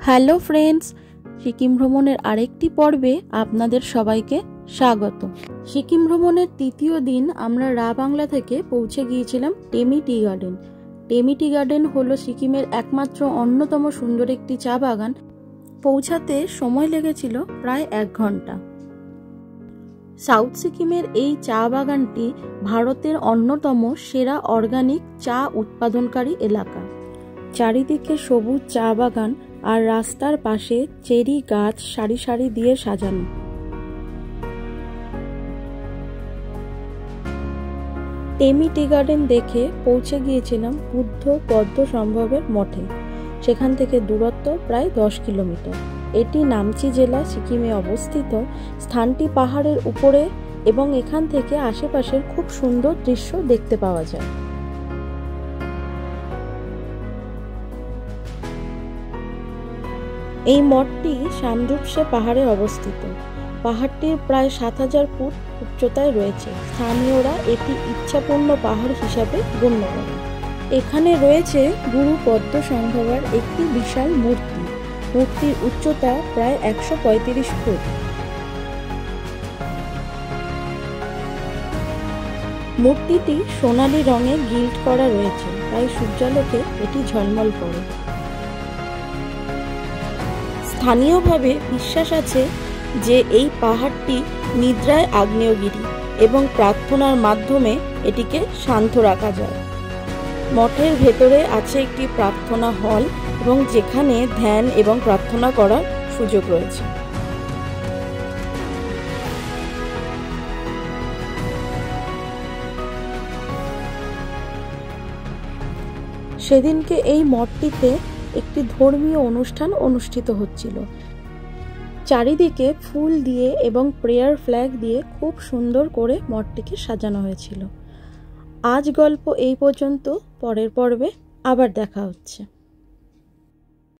Hello friends, Sikkim ভ্রমণের আরেকটি পর্বে আপনাদের সবাইকে স্বাগত। সিকিম ভ্রমণের তৃতীয় দিন আমরা রা বাংলা থেকে পৌঁছে গিয়েছিলাম Tammy tea garden. Tammy tea garden হলো সিকিমের একমাত্র অন্যতম সুন্দর একটি চা বাগান। পৌঁছাতে সময় লেগেছিল প্রায় 1 ঘন্টা। সাউথ সিকিমের এই চা বাগানটি ভারতের অন্যতম সেরা অর্গানিক চা উৎপাদনকারী এলাকা। চারিদিকে সবুজ চা বাগান আর রাস্তার পাশে চেরি গাছ সারি সারি দিয়ে সাজানো। টেমি টি গার্ডেন দেখে পৌঁছে গিয়েছিলাম বুদ্ধ পদ্ম সম্ভবের মঠে। সেখান থেকে দূরত্ব প্রায় 10 কিলোমিটার। এটি নামচি জেলা সিকিমে অবস্থিত। স্থানটি পাহাড়ের উপরে এবং এখান থেকে আশেপাশের খুব সুন্দর দৃশ্য দেখতে পাওয়া যায়। এই মঠটি সামরুপসে পাহাড়ে অবস্থিত। পাহাড়টির প্রায় 7000 ফুট উচ্চতায় রয়েছে। স্থানীয়রা এটি ইচ্ছাপূর্ণ পাহাড় হিসাবে গণ্য করে। এখানে রয়েছে গুরু পদ্ম সম্ভবার একটি বিশাল মূর্তি। মূর্তির উচ্চতা প্রায় 135 ফুট। মূর্তিটি সোনালী রঙে গিল্ড করা রয়েছে, তাই সূর্যালোকে এটি ঝলমল করে। স্থানীয়ভাবে বিশ্বাস আছে যে এই পাহাড়টি নিদ্রায় আগ্নেয়গিরি এবং প্রার্থনার মাধ্যমে এটিকে শান্ত রাখা যায়। মঠের ভেতরে আছে একটি প্রার্থনা হল এবং যেখানে ধ্যান এবং প্রার্থনা করার সুযোগ রয়েছে। সেদিনকে এই মঠটিতে একটি ধর্মীয় অনুষ্ঠান অনুষ্ঠিত হচ্ছিল। চারিদিকে ফুল দিয়ে এবং প্রেয়ার ফ্ল্যাগ দিয়ে খুব সুন্দর করে মঠটিকে সাজানো হয়েছিল। আজ গল্প এই পর্যন্ত। পরের পর্বে আবার দেখা হচ্ছে।